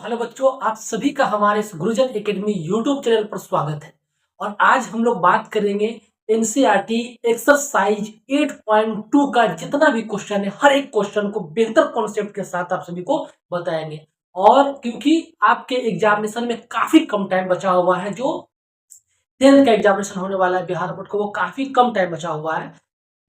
Hello बच्चों, आप सभी का हमारे इस गुरुजन एकेडमी यूट्यूब चैनल पर स्वागत है। और आज हम लोग बात करेंगे एनसीईआरटी एक्सरसाइज 8.2 का जितना भी क्वेश्चन है, हर एक क्वेश्चन को बेहतर कॉन्सेप्ट के साथ आप सभी को बताएंगे। और क्योंकि आपके एग्जामिनेशन में काफी कम टाइम बचा हुआ है, जो 10th का एग्जामिनेशन होने वाला है बिहार बोर्ड को, वो काफी कम टाइम बचा हुआ है।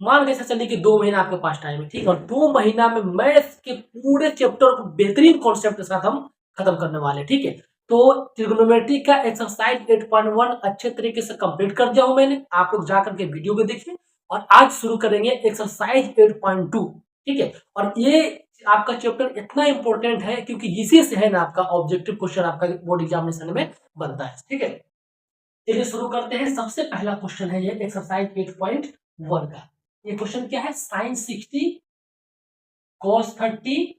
मान के चलिए कि 2 महीना आपके पास टाइम है, ठीक है। और 2 महीना में मैथ्स के पूरे चैप्टर को बेहतरीन कॉन्सेप्ट के साथ हम खत्म करने वाले हैं, ठीक है। तो ट्रिग्नोमेट्री का एक्सरसाइज 8.1 अच्छे तरीके से कंप्लीट कर दिया हूं मैंने। आप लोग जाकर के वीडियो को देखिए। और आज शुरू करेंगे एक्सरसाइज 8.2, ठीक है। और ये आपका चैप्टर इतना इंपॉर्टेंट है क्योंकि इसी से है ना आपका ऑब्जेक्टिव क्वेश्चन आपका बोर्ड एग्जामिनेशन में बनता है, ठीक है। चलिए शुरू करते हैं। सबसे पहला क्वेश्चन है ये एक्सरसाइज 8.1 का। ये क्वेश्चन क्या है? Sine 60 cos 30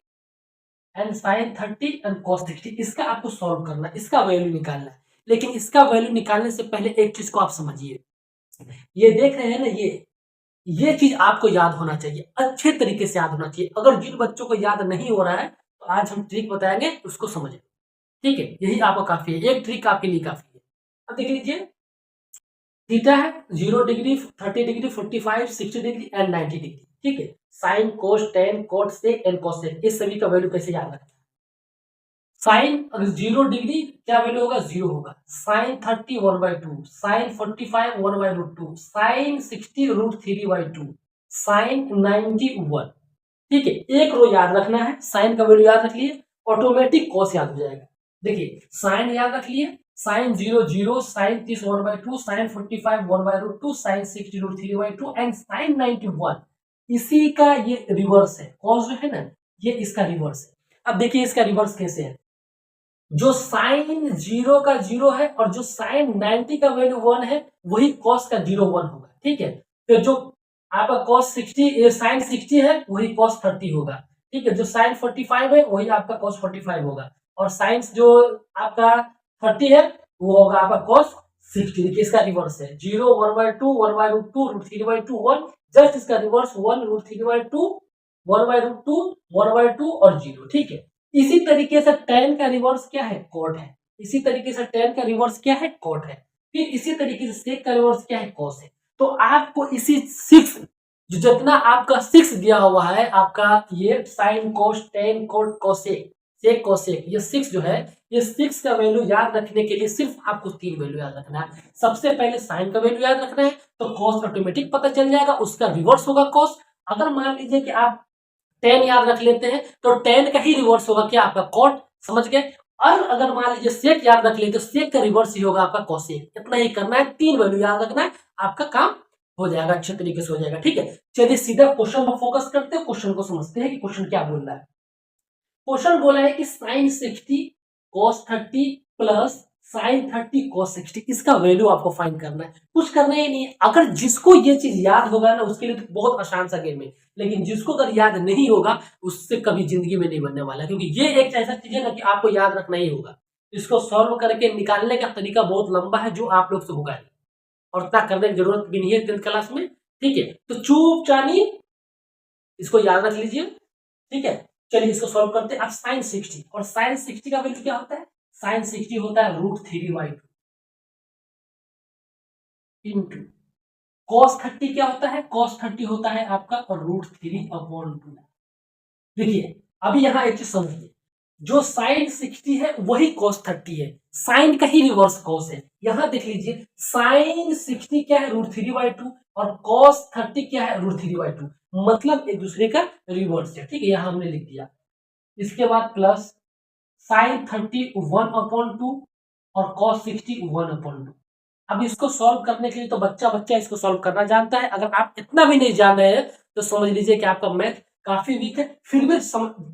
and sine 30 and cos 60। इसका आपको सॉल्व करना है, इसका वैल्यू निकालना है। लेकिन इसका वैल्यू निकालने से पहले एक चीज को आप समझिए। ये देख रहे हैं ना, ये चीज आपको याद होना चाहिए, अच्छे तरीके से याद होना चाहिए। अगर जिन बच्चों को याद नहीं हो रहा है तो आज हम ट्रिक बताएंगे, उसको समझें, ठीक है। यही आपको काफी है, एक ट्रिक आपके लिए काफी है। अब देख लीजिए, थीटा है 0 degree, 30 degree, 45, 60 degree and 90 degree, ठीक है। Sine cos tan cot sec and cosec, इस सभी का वैल्यू कैसे याद रखना है? साइन अगर 0 डिग्री क्या वैल्यू होगा? 0 होगा। साइन 30 1/2, साइन 45 1/√2, साइन 60 √3/2, साइन 90 1, ठीक है। एक रो याद रखना है, साइन का वैल्यू याद रख लिए, ऑटोमेटिक कॉस याद हो जाएगा। देखिए साइन याद रख लिए, sine 0 0, sine 30 1/2, sine 45 1/√2, sine 60 √3/2 and sine 90 1। इसी का ये रिवर्स है, कॉस जो है ना, ये इसका रिवर्स है। अब देखिए इसका रिवर्स कैसे है। जो साइन 0 का 0 है और जो साइन 90 का वैल्यू 1 है, वही कॉस का 0 1 होगा, ठीक है। फिर जो आपका cos 60 साइन 60 है, वही cos 30 होगा, ठीक है। जो साइन 45 है, वही आपका cos 45 होगा। और साइन जो आपका 30 है, वो होगा आपका cos 60। देखिए इसका रिवर्स है, 0 1/2 1/√2 √3/2 1, जस्ट इसका रिवर्स 1 √3/2 1/√2 1/2 और 0, ठीक है। इसी तरीके से tan का रिवर्स क्या है? cot है। इसी तरीके से tan का रिवर्स क्या है? cot है। फिर इसी तरीके से sec का रिवर्स क्या है? cos है। तो आपको इसी 6 जो जितना आपका 6 दिया हुआ है, आपका ये sin cos tan cot cosec sec cosec, ये 6 जो है, ये 6 का वैल्यू याद रखने के लिए सिर्फ आपको 3 वैल्यू याद रखना है। सबसे पहले साइन का वैल्यू याद रखना है, तो cos ऑटोमेटिक पता चल जाएगा, उसका रिवर्स होगा cos। अगर मान लीजिए कि आप टेन याद रख लेते हैं तो टेन का ही रिवर्स होगा क्या? आपका कॉट, समझ गए। और अगर मान लीजिए सेक याद रख लेते तो सेक का रिवर्स ही होगा आपका कोसेक। इतना ही करना है, 3 वैल्यू याद रखना है, आपका काम हो जाएगा, अच्छे तरीके से हो जाएगा, ठीक है। चलिए सीधा क्वेश्चन पर फोकस करते हैं, क्वेश्चन को समझते हैं कि क्वेश्चन क्या बोल रहा है। क्वेश्चन बोला है कि sine 60 cos 30 plus sine 30 cos 60, इसका वैल्यू आपको फाइंड करना है। कुछ करना ही नहीं है। अगर जिसको ये चीज याद होगा ना, उसके लिए तो बहुत आसान सा गेम है। लेकिन जिसको अगर याद नहीं होगा, उससे कभी जिंदगी में नहीं बनने वाला, क्योंकि ये एक ऐसा चीज है ना कि आपको याद रखना ही होगा। इसको सॉल्व करके निकालने का तरीका बहुत लंबा है, जो आप लोग से होगा नहीं और इतना करने की जरूरत भी नहीं है 10th क्लास में, ठीक है। तो चुपचानी इसको याद रख लीजिए, ठीक है। चलिए इसको सॉल्व करते हैं। अब साइन 60, और साइन 60 का वैल्यू क्या होता है? साइन 60 होता है √3/2 इंटू cos 30 क्या होता है? cos 30 होता है आपका √3/2। देखिए अभी यहां एक चीज समझिए, जो साइन 60 है वही cos 30 है, साइन का ही रिवर्स cos है। यहां देख लीजिए, साइन 60 क्या है? √3/2 और cos 30 क्या है? √3/2, मतलब एक दूसरे का रिवर्स है, ठीक है। यहां हमने लिख दिया। इसके बाद प्लस साइन 30 1/2 और cos 60 1/2। अब इसको सॉल्व करने के लिए तो बच्चा बच्चा इसको सॉल्व करना जानता है। अगर आप इतना भी नहीं जान रहे हैं तो समझ लीजिए कि आपका मैथ काफी वीक है। फिर भी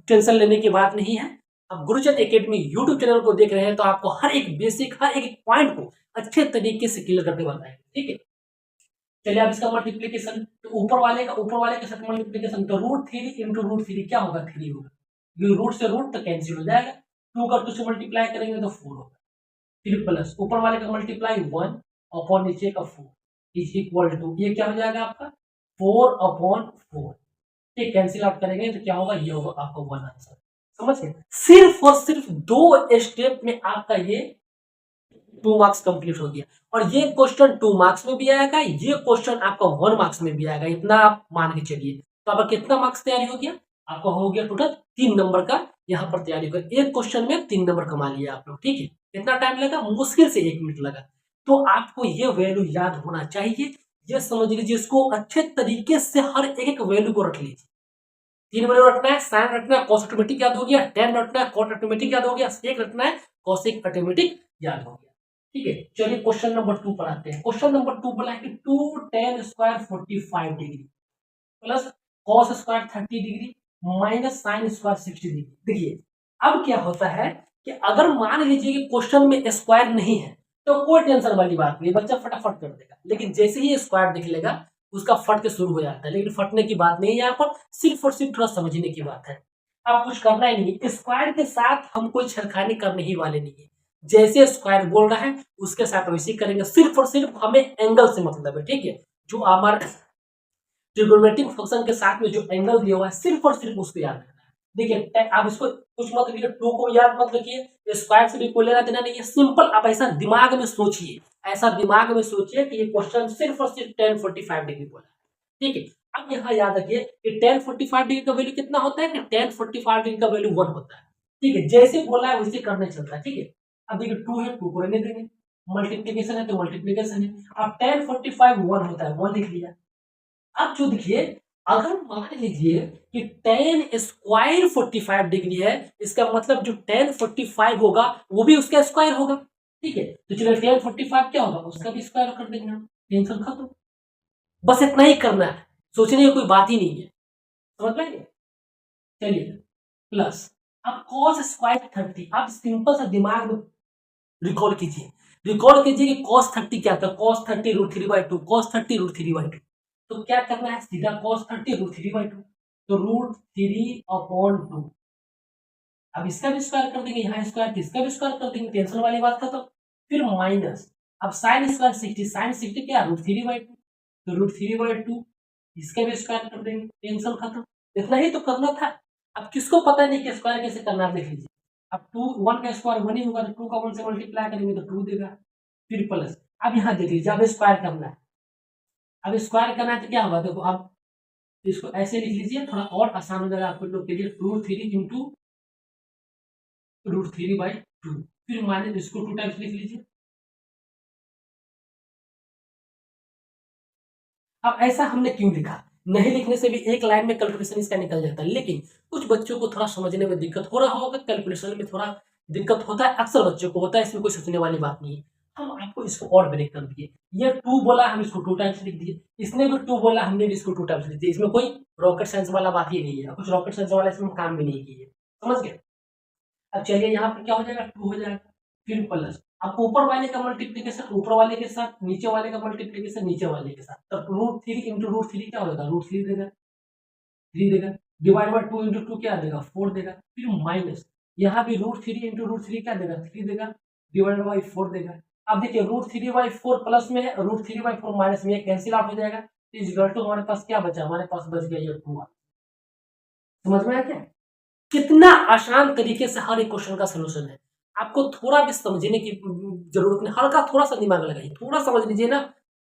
टेंशन लेने की बात नहीं है। अब गुरुजन एकेडमी यूट्यूब चैनल को देख रहे हैं तो आपको हर एक बेसिक, हर एक पॉइंट को अच्छे तरीके से क्लियर करके बताएंगे, ठीक है। चलिए अब इसका मल्टीप्लीकेशन, तो ऊपर वाले के साथ मल्टीप्लीकेशन, तो √3 इंटू √3 क्या होगा? 3 होगा। रूट से रूट तो कैंसिल हो जाएगा, 2 का 2 से मल्टीप्लाई करेंगे तो 4 होगा। फिर प्लस ऊपर वाले का मल्टीप्लाई 1 अपॉन नीचे का 4 इज इक्वल टू, ये क्या हो जाएगा आपका? 4/4। ठीक, कैंसिल आउट करेंगे तो क्या होगा? ये होगा आपका 1 आंसर। समझ गए? सिर्फ और सिर्फ 2 स्टेप में आपका ये 2 मार्क्स कंप्लीट हो गया। और ये क्वेश्चन 2 मार्क्स में भी आएगा, ये क्वेश्चन आपका 1 मार्क्स में भी आएगा, इतना आप मान के चलिए। तो आपका कितना मार्क्स तैयारी हो गया? आपका हो गया टोटल 3 नंबर का यहाँ पर तैयारी कर, एक क्वेश्चन में 3 नंबर कमा लिया आप लोग। ठीक है, कितना टाइम लगा? मुश्किल से 1 मिनट लगा। तो आपको ये वैल्यू याद होना चाहिए, ये समझ लीजिए, इसको अच्छे तरीके से हर एक वैल्यू को रख लीजिए। 3 वैल्यू रखना है, साइन रखना है, कॉस ऑटोमेटिक याद हो गया, टेन रखना है, कॉट ऑटोमेटिक याद हो गया, सेक रखना है, कॉसेक ऑटोमेटिक याद हो गया। ठीक है, चलिए क्वेश्चन नंबर 2 पर आते हैं। क्वेश्चन नंबर 2 बोला है कि 2 tan square 45 degree plus cos square 30 degree minus sine square 60 degree. देखिए अब क्या होता है कि अगर मान लीजिए कि क्वेश्चन में स्क्वायर नहीं है तो कोई टेंशन वाली बात नहीं, बच्चा फटाफट कर देगा। लेकिन जैसे ही स्क्वायर देख लेगा उसका फट के शुरू हो जाता है। लेकिन फटने की बात नहीं है, यहाँ पर सिर्फ और सिर्फ थोड़ा समझने की बात है। आप कुछ करना ही नहीं, स्क्वायर के साथ हम कोई छेड़खानी करने ही वाले नहीं है। जैसे स्क्वायर बोल रहा है उसके साथ वैसे ही करेंगे, सिर्फ और सिर्फ हमें एंगल से मतलब है। ठीक है, जो हमारे ट्रिग्नोमेट्रिक फंक्शन के साथ में जो एंगल दिया हुआ है सिर्फ और सिर्फ उसको याद रखना है। देखिए आप इसको कुछ मत लिखिए, 2 को याद मत रखिए, स्क्वायर से भी कोई लेना देना नहीं है। सिंपल आप ऐसा दिमाग में सोचिए, ऐसा दिमाग में सोचिए कि ये क्वेश्चन सिर्फ और सिर्फ tan 45 डिग्री बोला है। ठीक है, अब यहाँ याद रखिए कि tan 45 डिग्री का वैल्यू कितना होता है कि tan 45 डिग्री का वैल्यू 1 होता है। ठीक है, जैसे बोला है वैसे करने चलता है। ठीक है, अब देखिए 2 है, 2 को रहने देंगे, मल्टीप्लीकेशन है तो मल्टीप्लीकेशन है। अब tan 45 1 होता है, 1 लिख लिया। अब जो देखिए अगर मान लीजिए कि tan स्क्वायर 45 डिग्री है, इसका मतलब जो tan 45 होगा वो भी उसका स्क्वायर होगा। ठीक है, तो चलिए tan 45 क्या होगा, उसका भी स्क्वायर कर देंगे हम, टेंशन खत्म। बस इतना ही करना है, सोचने की कोई बात ही नहीं है। समझ में? चलिए प्लस अब cos स्क्वायर 30, आप सिंपल सा दिमाग में रिकॉल कीजिए, रिकॉल कीजिए कि cos 30 क्या था, cos 30 √3/2, cos 30 √3/2। तो क्या करना है, सीधा cos 30 √3/2, तो √3/2। अब इसका भी स्क्वायर कर देंगे, यहाँ स्क्वायर इसका भी स्क्वायर कर देंगे, टेंशन वाली बात खत्म। फिर माइनस अब साइन स्क्वायर 60, साइन 60 क्या √3/2, तो √3/2 इसका भी स्क्वायर कर देंगे, टेंशन खत्म। इतना ही तो करना था। अब किसको पता नहीं कि स्क्वायर कैसे करना है, देख लीजिए। अब 2 1 का स्क्वायर 1 ही होगा, तो 2 का 1 से मल्टीप्लाई करेंगे तो 2 देगा। फिर प्लस अब यहाँ देख लीजिए, अब स्क्वायर करना है, अब स्क्वायर करना है तो क्या होगा, देखो अब इसको ऐसे लिख लीजिए, थोड़ा और आसान हो जाएगा आप लोग के लिए। √3 इंटू √3/2, फिर माइनस इसको 2 टाइम्स लिख लीजिए। अब ऐसा हमने क्यों लिखा, नहीं लिखने से भी एक लाइन में कैलकुलेशन इसका निकल जाता है। लेकिन कुछ बच्चों को थोड़ा समझने में दिक्कत हो रहा होगा, कैलकुलेशन में थोड़ा दिक्कत होता है, अक्सर बच्चों को होता है, इसमें कोई सोचने वाली बात नहीं है। हम आपको इसको और ब्रेक कर दिए, ये 2 बोला हम इसको 2 टाइम्स लिख दिए, इसने भी 2 बोला हमने भी इसको 2 टाइम्स लिख दिया। इसमें कोई रॉकेट साइंस वाला बात ही नहीं है, कुछ रॉकेट साइंस वाला इसमें काम भी नहीं किए। समझ गए? अब चलिए यहाँ पर क्या हो जाएगा, 2 हो जाएगा, फिर प्लस अब ऊपर वाले का मल्टीप्लीकेशन ऊपर वाले के साथ, नीचे वाले का मल्टीप्लीकेशन नीचे वाले के साथ, तब √3 इंटू √3 क्या होगा, √3 देगा, 3 देगा, डिवाइड बाय 2 इंटू 2 क्या देगा, 4 देगा। फिर माइनस यहाँ भी √3 इंटू √3 क्या देगा, 3 देगा, डिवाइड बाय 4 देगा। अब देखिए √3/4 प्लस में है, √3/4 माइनस में कैंसिल आउट हो जाएगा, इज इक्वल टू हमारे पास क्या बचा, हमारे पास बच गया ये 2। समझ में आया क्या, कितना आसान तरीके से हर एक क्वेश्चन का सोल्यूशन है। आपको थोड़ा भी समझने की जरूरत नहीं, हल्का थोड़ा सा दिमाग लगाइए, थोड़ा समझ लीजिए ना,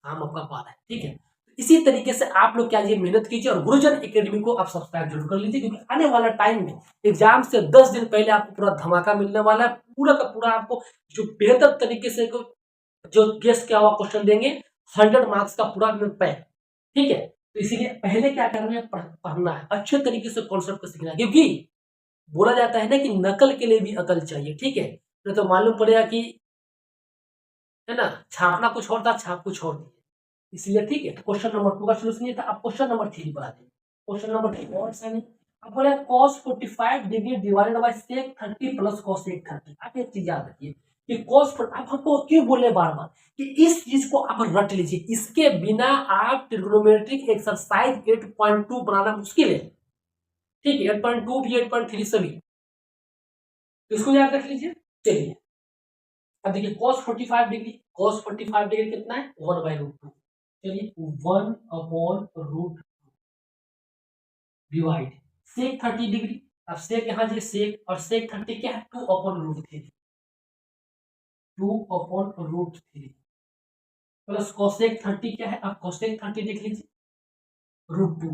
काम आपका पार है। ठीक है, इसी तरीके से आप लोग क्या ये मेहनत कीजिए और गुरुजन एकेडमी को आप सब्सक्राइब जरूर कर लीजिए, क्योंकि आने वाला टाइम में एग्जाम से 10 दिन पहले आपको पूरा धमाका मिलने वाला है। पूरा का पूरा आपको जो बेहतर तरीके से जो गेस किया हुआ क्वेश्चन देंगे, 100 मार्क्स का पूरा पैक। ठीक है, तो इसीलिए पहले क्या करना है, पढ़ना है, अच्छे तरीके से कॉन्सेप्ट को सीखना है, क्योंकि बोला जाता है ना कि नकल के लिए भी अकल चाहिए। ठीक है, तो मालूम पड़ेगा कि है ना, छापना कुछ और था, छाप कुछ और थी, इसलिए। ठीक है, तो क्वेश्चन नंबर 2 का सोल्यूशन ये था। अब क्वेश्चन नंबर 3 पर आते हैं। क्वेश्चन नंबर 3 और आसान है। अब बोले cos 45 degree divided by sec 30 plus cos 30। आप एक चीज याद रखिए कि cos पर आप हमको क्यों बोले बार बार कि इस चीज को आप रट लीजिए, इसके बिना आप ट्रिग्नोमेट्रिक एक्सरसाइज 8.2 बनाना मुश्किल है। ठीक है, 8.2 भी 8.3 सभी, तो इसको याद रख लीजिए। चलिए अब देखिए cos 45 डिग्री, cos 45 डिग्री कितना है, 1/√2। चलिए 1/√2 डिवाइड sec 30 डिग्री, अब सेक यहाँ जी सेक, और सेक 30 क्या है 2/√3, 2/√3 प्लस कोसेक 30 क्या है, अब कोसेक 30 देख लीजिए √2।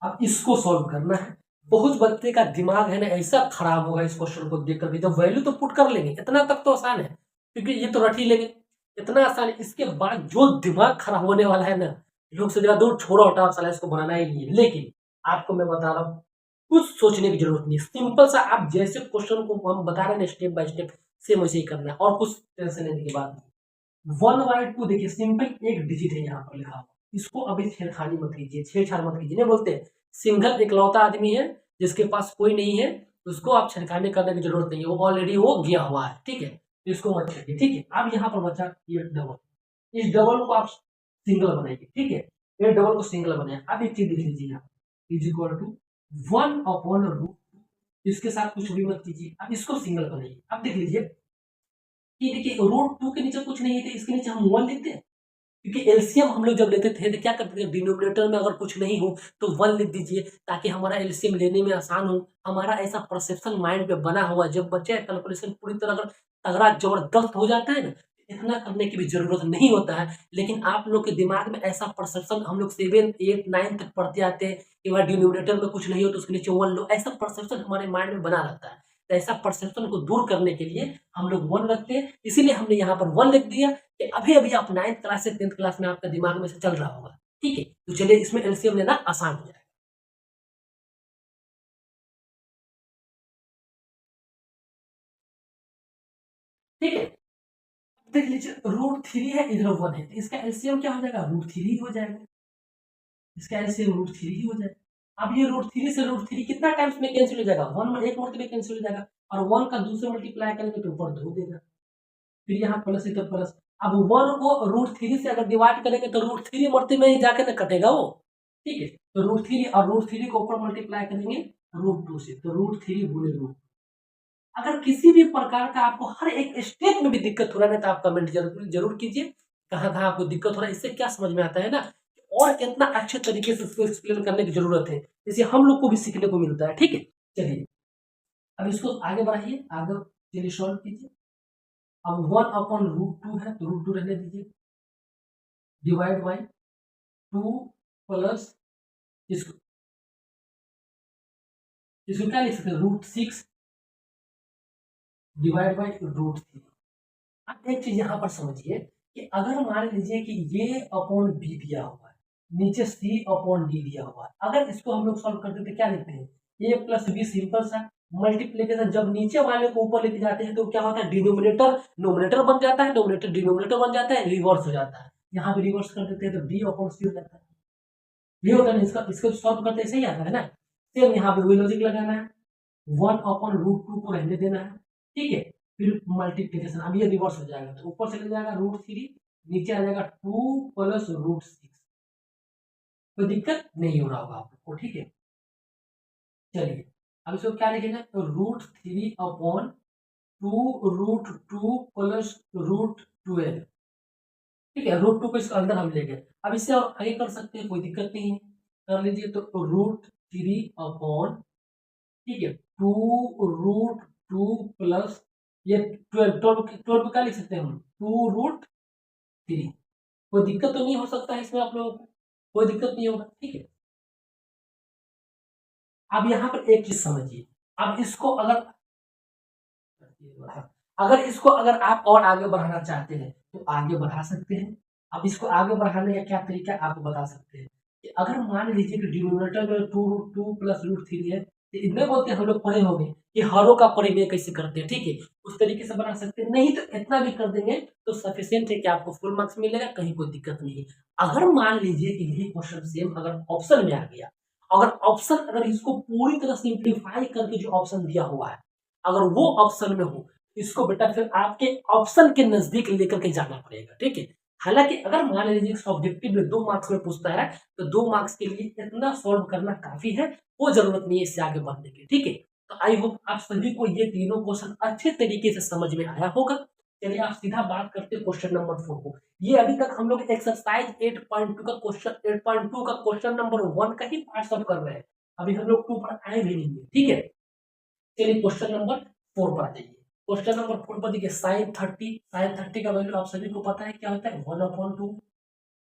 अब इसको सॉल्व करना है। बहुत बच्चे का दिमाग है ना ऐसा खराब होगा इस क्वेश्चन को देख करके, जब वैल्यू तो पुट कर लेंगे, इतना तक तो आसान है क्योंकि ये तो रट ही लेंगे, इतना आसान है। इसके बाद जो दिमाग खराब होने वाला है ना, लोग से दूर छोड़ो हटाओ, साला इसको बनाना ही नहीं है। लेकिन आपको मैं बता रहा हूँ कुछ सोचने की जरूरत नहीं है, सिंपल सा आप जैसे क्वेश्चन को हम बता रहे हैं स्टेप बाय स्टेप सेम वैसे ही करना है, और कुछ टेंशन लेने की बात नहीं। 1/2 देखिए सिंपल एक डिजिट है यहाँ पर लिखा हुआ, इसको अभी छेड़खानी मत कीजिए, छेड़छाड़ मत कीजिए। नहीं बोलते सिंगल इकलौता आदमी है जिसके पास कोई नहीं है, उसको आप छेड़खानी करने की जरूरत नहीं है, वो ऑलरेडी वो गया हुआ है, ठीक है, तो इसको मत छेड़िए, ठीक है। अब यहाँ पर बचा ये डबल, इस डबल को आप सिंगल बनाइए, ठीक है, ये डबल को सिंगल बनाए। अब एक चीज देख लीजिए यहाँ इज इक्वल टू 1/√2, इसके साथ कुछ भी मत कीजिए। अब इसको सिंगल बनाइए। अब देख लीजिए कि देखिए √2 के नीचे कुछ नहीं है, इसके नीचे हम 1 लिखते हैं, क्योंकि एलसीएम हम लोग जब लेते थे तो क्या करते थे, डिनोमिनेटर में अगर कुछ नहीं हो तो 1 लिख दीजिए ताकि हमारा एलसीएम लेने में आसान हो। हमारा ऐसा परसेप्शन माइंड पे बना हुआ, जब बच्चे कैलकुलेशन पूरी तरह अगर तगड़ा जबरदस्त हो जाता है ना, इतना करने की भी जरूरत नहीं होता है। लेकिन आप लोग के दिमाग में ऐसा परसेप्शन, हम लोग 7, 8, 9 तक पढ़ते आते हैं कि वह डिनोमिनेटर में कुछ नहीं हो तो उसके नीचे 1 लो, ऐसा परसेप्शन हमारे माइंड में बना रहता है। तो ऐसा परसेप्शन को दूर करने के लिए हम लोग 1 रखते हैं, इसीलिए हमने यहाँ पर 1 लिख दिया कि अभी अभी आप 9th क्लास से 10th क्लास में आपका दिमाग में से चल रहा होगा, ठीक है। तो चलिए इसमें एलसीएम लेना आसान हो जाएगा, ठीक है। देख लीजिए √3 है, इधर 1 है, तो इसका एलसीएम क्या हो जाएगा, √3 हो जाएगा, इसका एलसीएम √3 ही हो जाएगा। अब ये √3 से √3 कितना टाइम्स में कैंसिल हो जाएगा, 1 एक मल्टीप्लाई कैंसिल हो जाएगा, और 1 का दूसरे मल्टीप्लाई करेंगे तो ऊपर 2 देगा, फिर यहाँ प्लस इधर प्लस। अब 1 को √3 से अगर डिवाइड करेंगे तो √3 मल्टी में ही जाके ना कटेगा वो, ठीक है। तो √3 और √3 को ऊपर मल्टीप्लाई करेंगे √2 से, तो √3 गुणे √2। अगर किसी भी प्रकार का आपको हर एक स्टेप में भी दिक्कत हो रहा है तो आप कमेंट जरूर जरूर कीजिए, कहाँ कहाँ आपको दिक्कत हो रहा है। इससे क्या समझ में आता है ना, और कितना अच्छे तरीके से उसको एक्सप्लेन करने की जरूरत है, इसे हम लोग को भी सीखने को मिलता है, ठीक है। चलिए अब इसको आगे बढ़ाइए, आगे चलिए सॉल्व कीजिए। अब 1/√2 है तो √2 रहने दीजिए, डिवाइड बाई 2 प्लस इसको इसको क्या लिख सकते हैं, √6 डिवाइड बाई √3। अब एक चीज यहाँ पर समझिए कि अगर मान लीजिए कि ये अपॉन बी दिया हुआ है, नीचे सी अपॉन डी दिया हुआ है, अगर इसको हम लोग सॉल्व करते तो क्या लिखते हैं, ए प्लस बी, सिंपल सा मल्टीप्लीकेशन। जब नीचे वाले को ऊपर लेके जाते हैं तो क्या होता है, डिनोमिनेटर नोमिनेटर बन जाता है, नोमिनेटर डिनोमिनेटर बन जाता है, रिवर्स हो जाता है। यहाँ पे रिवर्स कर देते हैं तो डी अपॉन सी हो जाता है, ये होता है ना, इसका इसको सॉल्व करते सही आता है ना। सेम यहाँ पे वही लॉजिक लगाना है, 1/√2 को रहने देना है, ठीक है। फिर मल्टीप्लीकेशन, अब ये रिवर्स हो जाएगा तो ऊपर चले जाएगा √3, नीचे आ जाएगा 2 प्लस √6। कोई दिक्कत नहीं हो रहा होगा आप लोग को, ठीक है। चलिए अब इसको क्या लिखेंगे, तो √3/2√2 प्लस √12, ठीक है। √2 को इसके अंदर हम ले गए, अब इससे और आगे कर सकते हैं, कोई दिक्कत नहीं है, कर लीजिए। तो √3 ठीक है 2√2 प्लस ये 12, 12 को क्या लिख सकते हैं हम, 2√3। कोई दिक्कत तो नहीं हो सकता है इसमें आप लोगों को, कोई दिक्कत नहीं होगा, ठीक है। अब यहाँ पर एक चीज समझिए, अब इसको अगर अगर इसको अगर आप और आगे बढ़ाना चाहते हैं तो आगे बढ़ा सकते हैं। अब इसको आगे बढ़ाने का क्या तरीका है आपको बता सकते हैं कि अगर मान लीजिए कि डिनोमिनेटर में 2 प्लस √3 है, तो इनमें बोलते हैं हम लोग पढ़े होंगे कि हरों का परिमेय कैसे करते हैं, ठीक है, उस तरीके से बना सकते हैं। नहीं तो इतना भी कर देंगे तो सफिशियंट है कि आपको फुल मार्क्स मिलेगा, कहीं कोई दिक्कत नहीं है। अगर मान लीजिए कि यही क्वेश्चन सेम अगर ऑप्शन में आ गया, अगर ऑप्शन अगर इसको पूरी तरह सिंप्लीफाई करके जो ऑप्शन दिया हुआ है अगर वो ऑप्शन में हो, इसको बेटा फिर आपके ऑप्शन के नजदीक लेकर के जाना पड़ेगा, ठीक है। हालांकि अगर मान लीजिए ऑब्जेक्टिव में 2 मार्क्स में पूछता है तो 2 मार्क्स के लिए इतना सॉल्व करना काफी है, वो जरूरत नहीं है इससे आगे बढ़ने की, ठीक है। तो आई होप आप सभी को ये तीनों क्वेश्चन अच्छे तरीके से समझ में आया होगा। चलिए आप सीधा बात करते हैं क्वेश्चन नंबर 4 को। ये अभी तक हम लोग एक्सरसाइज 8.2 का क्वेश्चन 8.2 का क्वेश्चन नंबर 1 का ही पार्ट सॉल्व कर रहे हैं। अभी हम लोग 2 पर आए भी नहीं है, ठीक है। चलिए क्वेश्चन नंबर 4 पर आ जाइए। क्वेश्चन नंबर 4 पर देखिए sin 30 का वैल्यू आप सभी को पता है क्या होता है 1/2,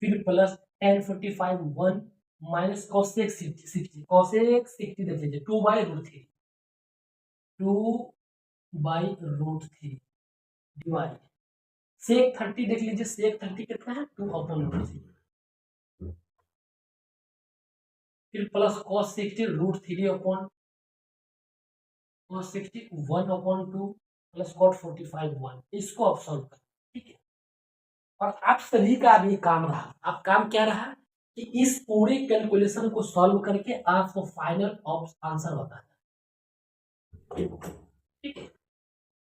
फिर प्लस tan 45 1 माइनस cosec 60 देख लीजिए 2/√3 डिवाइड sec 30 देख लीजिए sec 30 कितना है 2/√3 फिर plus cos 60 √3 cos 60 1/2 plus cot 45 1 इसको आप सॉल्व करें, ठीक है। और आप सभी का अब ये काम रहा, आप काम क्या रहा कि इस पूरे कैलकुलेशन को सॉल्व करके आपको फाइनल आंसर बताना, ठीक है।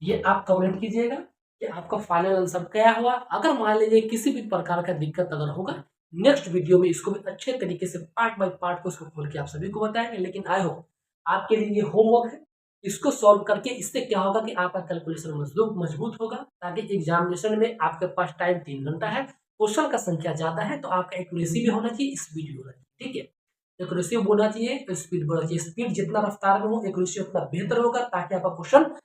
ये आप कमेंट कीजिएगा कि आपका फाइनल आंसर क्या हुआ। अगर मान लीजिए किसी भी प्रकार का दिक्कत अगर होगा, नेक्स्ट वीडियो में इसको भी अच्छे तरीके से पार्ट बाय पार्ट को इसको खोल के आप सभी को बताएंगे। लेकिन आई होप आपके लिए ये होमवर्क है, इसको सॉल्व करके इससे क्या होगा कि आपका कैलकुलेशन मजबूत होगा, ताकि एग्जामिनेशन में आपके पास टाइम 3 घंटा है, क्वेश्चन का संख्या ज्यादा है, तो आपका एक्यूरेसी भी होना चाहिए, स्पीड भी होना चाहिए, ठीक है। एक्यूरेसी होना चाहिए, स्पीड भी होना चाहिए। स्पीड जितना रफ्तार में हो एक्यूरेसी उतना बेहतर होगा, ताकि आपका क्वेश्चन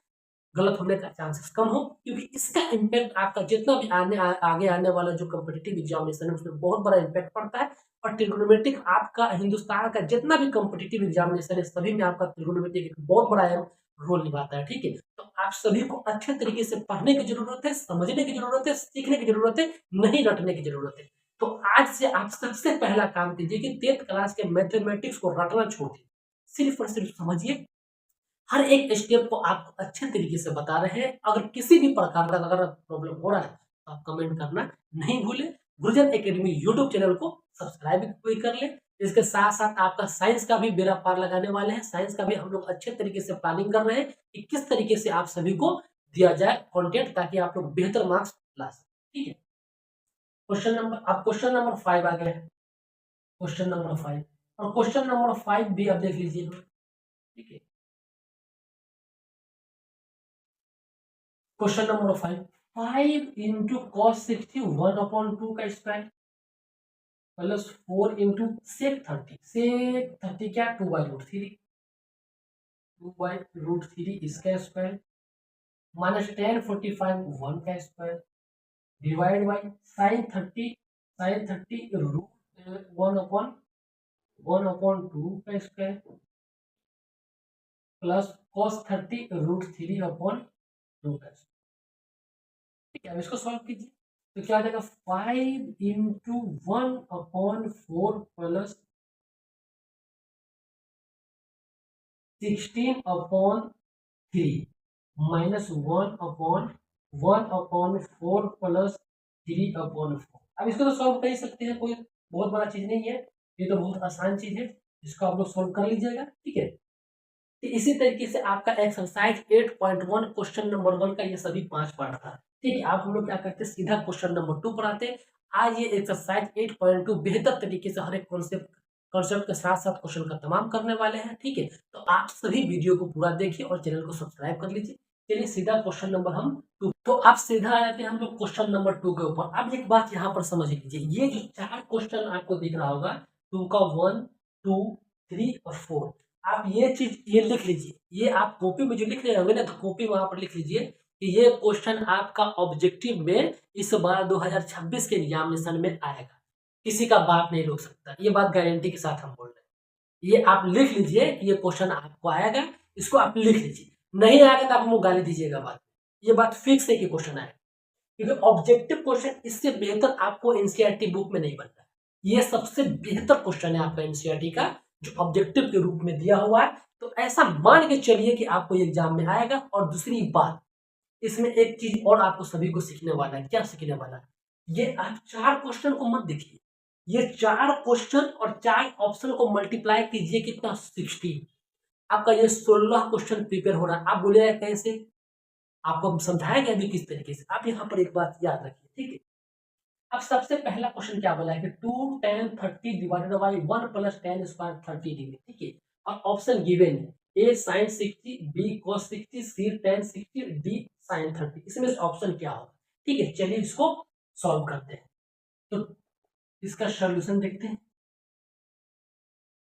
गलत होने का चांसेस कम हो, क्योंकि इसका इम्पैक्ट आपका जितना भी आगे आने वाला जो कॉम्पिटिटिव एग्जामिनेशन है उसमें बहुत बड़ा इम्पैक्ट पड़ता है। और ट्रिग्नोमेट्रिक आपका हिंदुस्तान का जितना भी कॉम्पिटिटिव एग्जामिनेशन है सभी में आपका ट्रिग्नोमेट्रिक एक बहुत बड़ा रोल निभाता है, ठीक है। तो आप सभी को अच्छे तरीके से पढ़ने की जरूरत है, समझने की जरूरत है, सीखने की जरूरत है, नहीं रटने की जरूरत है। तो आज से आप सबसे पहला काम कीजिए कि 10th क्लास के मैथमेटिक्स को रटना छोड़ दीजिए, सिर्फ और सिर्फ समझिए। हर एक स्टेप को आप अच्छे तरीके से बता रहे हैं। अगर किसी भी प्रकार का अगर प्रॉब्लम हो रहा है तो आप कमेंट करना नहीं भूलें। गुरुजन एकेडमी यूट्यूब चैनल को सब्सक्राइब भी कर लें। इसके साथ साथ आपका साइंस का भी बेड़ा पार लगाने वाले हैं। साइंस का भी हम लोग अच्छे तरीके से प्लानिंग कर रहे हैं कि किस तरीके से आप सभी को दिया जाए कंटेंट, ताकि आप लोग बेहतर मार्क्स ला सकें, ठीक है। क्वेश्चन नंबर 5 आ गया है। क्वेश्चन नंबर 5 और क्वेश्चन नंबर 5 भी आप देख लीजिए, ठीक है। क्वेश्चन नंबर 5 इंटू कॉस 60 1/2 का स्क्वायर प्लस 4 इंटू सेक 30 क्या 2/√3 इसका स्क्वायर माइनस tan 45 1 का square divide by sin 30 root 1/2 का स्क्वायर प्लस cos 30 √3/2 का स्क्वायर, ठीक है। अब इसको सॉल्व कीजिए तो क्या आ जाएगा 5 इंटू 1/4 प्लस 16/3 माइनस 1/1/4 प्लस 3/4। अब इसको तो सॉल्व कर ही सकते हैं, कोई बहुत बड़ा चीज नहीं है, ये तो बहुत आसान चीज है, इसको आप लोग सॉल्व कर लीजिएगा, ठीक है। तो इसी तरीके से आपका एक्सरसाइज 8.1 क्वेश्चन नंबर 1 का ये सभी 5 पार्ट था, ठीक है। आप हम लोग क्या करते हैं सीधा क्वेश्चन नंबर 2 पर आते हैं। आज ये एक्सरसाइज 8.2 बेहतर तरीके से हर एक कॉन्सेप्ट के साथ साथ क्वेश्चन का तमाम करने वाले हैं, ठीक है। तो आप सभी वीडियो को पूरा देखिए और चैनल को सब्सक्राइब कर लीजिए। चलिए सीधा क्वेश्चन नंबर हम 2, तो आप सीधा आ जाते हैं हम लोग क्वेश्चन नंबर 2 के ऊपर। अब एक बात यहाँ पर समझ लीजिए, ये जो 4 क्वेश्चन आपको दिख रहा होगा 2 का 1 2 3 और 4, आप ये चीज ये लिख लीजिए। ये आप कॉपी में जो लिख रहे होंगे ना, तो कॉपी वहां पर लिख लीजिए कि ये क्वेश्चन आपका ऑब्जेक्टिव में इस बार 2026 के एग्जामिनेशन में आएगा, किसी का बात नहीं रोक सकता, ये बात गारंटी के साथ हम बोल रहे हैं। ये आप लिख लीजिए कि ये क्वेश्चन आपको आएगा, इसको आप लिख लीजिए। नहीं आएगा तो आप मुझे गाली दीजिएगा, बात ये बात फिक्स है कि क्वेश्चन आएगा, क्योंकि ऑब्जेक्टिव क्वेश्चन इससे बेहतर आपको एनसीईआरटी बुक में नहीं बनता है। ये सबसे बेहतर क्वेश्चन है आपका एनसीईआरटी का, जो ऑब्जेक्टिव के रूप में दिया हुआ है। तो ऐसा मान के चलिए कि आपको ये एग्जाम में आएगा। और दूसरी बात, इसमें एक चीज और आपको सभी को सीखने वाला है। क्या सीखने वाला है, ये आप 4 क्वेश्चन को मत देखिए, ये 4 क्वेश्चन और 4 ऑप्शन को मल्टीप्लाई कीजिए कितना 60। आपका ये 16 क्वेश्चन प्रिपेयर हो रहा है। आप बोलिएगा कैसे, आपको हम समझाएंगे अभी किस तरीके से। आप यहाँ पर एक बात याद रखिए, ठीक है। अब सबसे पहला क्वेश्चन क्या बोला है कि 2 tan 30 divided by 1 plus tan square 30 degree, ठीक है। और ऑप्शन गिवन है ए sin 60 बी cos 60 सी tan 60 डी sin 30। इसमें से ऑप्शन क्या होगा, ठीक है। चलिए इसको सॉल्व करते हैं। तो इसका सॉल्यूशन देखते हैं।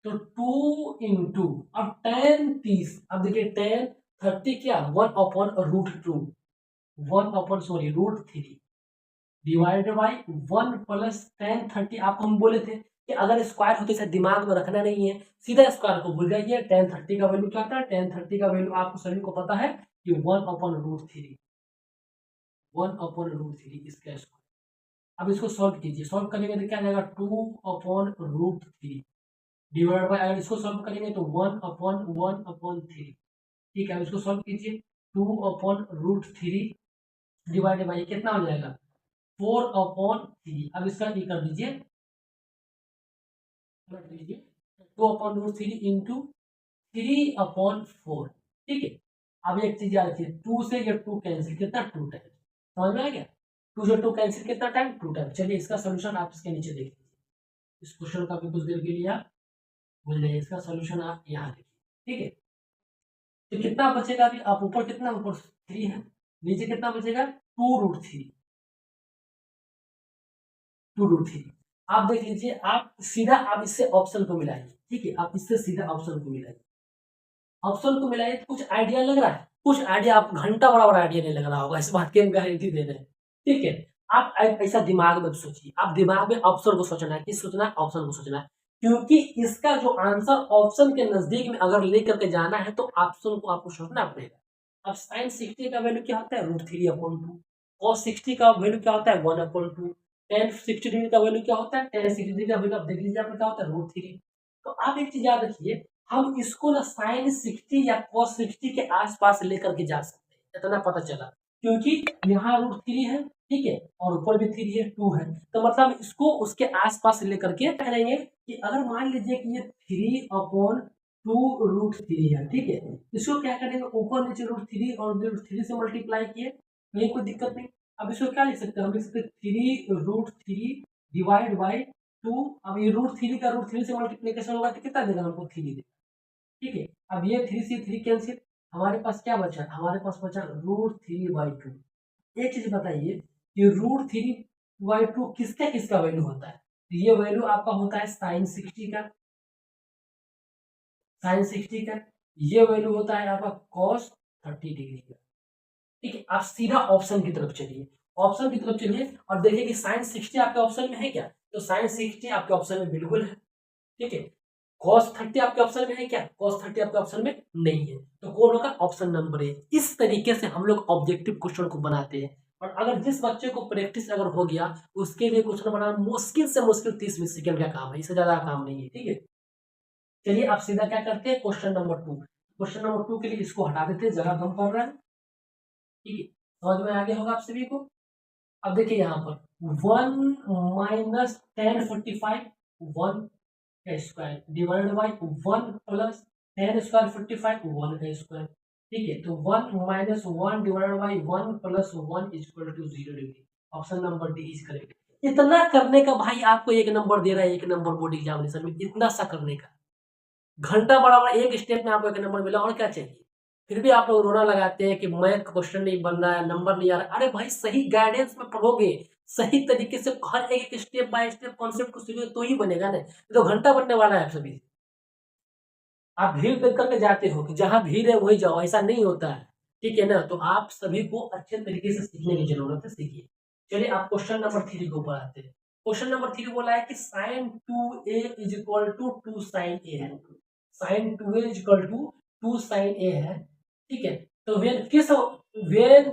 तो 2 इंटू, अब 10 30, अब देखिए 10 30 क्या 1/√2, 1/√3 डिवाइडेड बाई 1 प्लस 10 30। आपको हम बोले थे कि अगर स्क्वायर हो तो इसे दिमाग में रखना नहीं है, सीधा स्क्वायर को भूल जाइए। 10 30 का वैल्यू क्या होता है? 10 30 का वैल्यू आपको सभी को पता है कि 1/√3, 1/√3 इसका स्क्वायर। अब इसको सॉल्व कीजिए, सॉल्व करेंगे तो क्या आ जाएगा? 2/√3 डिवाइड बाय, अगर इसको सॉल्व करेंगे तो 1/1/3। ठीक है, अब इसको सॉल्व कीजिए, 2/√3 डिवाइडेड बाई कितना हो जाएगा? 4/3। अब इसका ये कर दीजिए, कर दीजिए 2/√3 इंटू 3/4। ठीक है, अब एक चीज याद रखिए, 2 से ये 2 कैंसिल, कितना? 2 टाइम। समझ में आ गया? 2 से 2 कैंसिल कितना टाइम? 2 टाइम। चलिए इसका सोल्यूशन आप इसके नीचे देख लीजिए, इस क्वेश्चन का भी कुछ देर के लिए आप भूल जाइए, इसका सोल्यूशन आप यहाँ देखिए। ठीक है, तो कितना बचेगा? अभी आप ऊपर कितना, ऊपर 3 है, नीचे कितना बचेगा? 2√3, 2√3। आप देख लीजिए, आप सीधा आप इससे ऑप्शन को मिलाइए। ठीक है, आप इससे सीधा ऑप्शन को मिलाइए, ऑप्शन को मिलाइए तो कुछ आइडिया लग रहा है, कुछ आइडिया, आप घंटा बराबर आइडिया नहीं लग रहा होगा, इस बात की हम गारंटी दे रहे हैं। ठीक है, आप ऐसा दिमाग में सोचिए, आप दिमाग में ऑप्शन को सोचना है, किस सोचना है? ऑप्शन को सोचना है, क्योंकि इसका जो आंसर ऑप्शन के नजदीक में अगर लेकर के जाना है तो ऑप्शन को आपको सोचना पड़ेगा। अब साइन 60 का वैल्यू क्या होता है? √3/2। कॉस 60 का वैल्यू क्या होता है? 1/2। टेन 60 डिग्री का वैल्यू क्या होता है? टेन 60 डिग्री का वैल्यू आप देख लीजिए, आपका क्या होता है? √3। तो आप एक चीज याद रखिए, हम इसको ना साइन 60 या कॉस 60 के आसपास लेकर के जा सकते हैं, इतना पता चला, क्योंकि यहाँ √3 है, ठीक है, और ऊपर भी 3 है, 2 है, तो मतलब इसको उसके आसपास लेकर के करेंगे कि अगर मान लीजिए कि ये 3/2√3 है, ठीक है, इसको क्या करेंगे? ऊपर नीचे √3 और √3 से मल्टीप्लाई किए, कहीं कोई दिक्कत नहीं। अब इसको क्या लिख सकते हैं? हम लिख सकते हैं 3√3 डिवाइड बाई 2। अब ये √3 का √3 से मल्टीप्लीकेशन होगा तो कितना देगा? हमको 3 देगा। ठीक है, अब ये 3 से 3 कैंसिल, हमारे पास क्या बचा? हमारे पास बचा √3/2। एक चीज बताइए कि √3/2 किसका किसका वैल्यू होता है? तो ये वैल्यू आपका होता है साइन 60 का, साइन 60 का। ये वैल्यू होता है आपका कॉस 30 डिग्री का। ठीक है, आप सीधा ऑप्शन की तरफ चलिए, ऑप्शन की तरफ चलिए और देखिए कि साइन 60 आपके ऑप्शन में है क्या? तो साइन 60 आपके ऑप्शन में बिल्कुल है। ठीक है, कॉस 30 आपके ऑप्शन में है क्या? कॉस 30 आपके ऑप्शन में नहीं है, तो कौन होगा? Option number A. इस तरीके से हम लोग ऑब्जेक्टिव क्वेश्चन को बनाते हैं, और अगर जिस बच्चे को प्रैक्टिस अगर हो गया, उसके लिए क्वेश्चन बनाना मुश्किल से मुश्किल 30-20 सेकंड का काम है, इससे ज्यादा काम नहीं है। ठीक है, चलिए आप सीधा क्या करते हैं? Question number 2। क्वेश्चन नंबर 2 के लिए इसको हटा देते हैं, जगह कम पड़ रहा है। ठीक है, समझ में आ गया होगा आप सभी को। अब देखिए यहाँ पर 1 - 10 45, 1 का square divided by 1 plus 10 square 45, 1 का स्क्वायर। ठीक है, तो 1 - 1 divided by 1 plus 1 equal to 0 degree. Option number D is correct. इतना करने का भाई आपको एक नंबर दे रहा है, एक नंबर बोर्ड एग्जामिनेशन में, इतना सा करने का, घंटा बराबर एक स्टेप में आपको एक नंबर मिला, और क्या चाहिए? फिर भी आप लोग रोना लगाते हैं कि मैथ क्वेश्चन नहीं बन रहा है, नंबर नहीं आ रहा। अरे भाई, सही गाइडेंस में पढ़ोगे, सही तरीके से हर एक स्टेप बाय स्टेप कॉन्सेप्ट को सीखोगे तो ही बनेगा ना। ये तो घंटा बनने वाला है आप सभी। आप भीड़ देख करके जाते हो कि जहां भीड़ है वही जाओ, ऐसा नहीं होता है। ठीक है ना, तो आप सभी को अच्छे तरीके से सीखने की जरूरत है, सीखिए। चलिए आप क्वेश्चन नंबर 3 के ऊपर आते हैं। क्वेश्चन नंबर 3 बोला है कि sine 2a is equal to 2 sine a है। Sine 2a is equal to 2 sine a है। ठीक है, तो when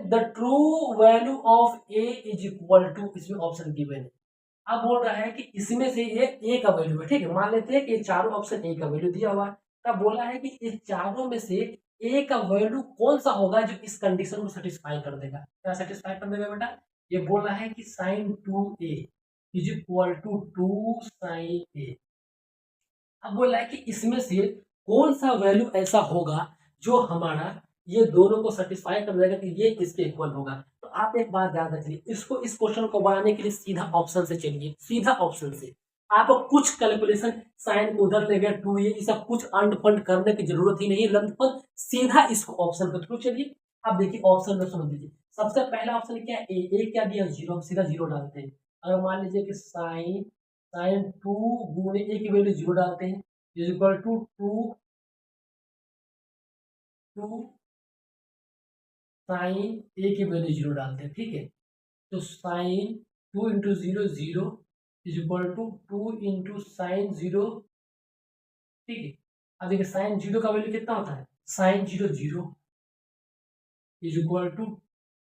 the true value of a is equal to, इसमें ऑप्शन गिवन है। अब बोल रहा है कि इसमें से ये ए का वैल्यू है। ठीक है, मान लेते हैं कि ये चारों ऑप्शन ए का वैल्यू दिया हुआ है। तब बोला है कि इस चारों में से ए का वैल्यू कौन सा होगा जो इस कंडीशन को सेटिस्फाई कर देगा? क्या सेटिस्फाई कर देगा बेटा? ये बोल रहा है कि sine 2a is equal to 2 sine a. अब बोल रहा है कि इसमें से कौन सा वैल्यू ऐसा होगा जो हमारा ये दोनों को सेटिस्फाई कर देगा कि ये इसके इक्वल होगा। तो आप एक बात याद रखिए, इसको इस क्वेश्चन को बनाने के लिए सीधा ऑप्शन से चलिए, सीधा ऑप्शन से। आपको कुछ कैलकुलेशन, साइन को उधर ले गया 2 ये सब कुछ अंड फंड करने की जरूरत ही नहीं है, लंपन सीधा इसको ऑप्शन के थ्रू चलिए। अब देखिए ऑप्शन में समझ लीजिए, सबसे पहला ऑप्शन क्या है? ए क्या दिया? 0। हम सीधा 0 डालते हैं। अगर मान लीजिए कि साइन साइन 2 गुणे ए की वैल्यू 0 डालते हैं, is equal to two sine a की वैल्यू जीरो डालते हैं, ठीक है। तो sine 2 × 0 0 is equal to 2 × sin 0, ठीक है। अब देखिए साइन जीरो का वैल्यू कितना होता है, sine zero zero is equal to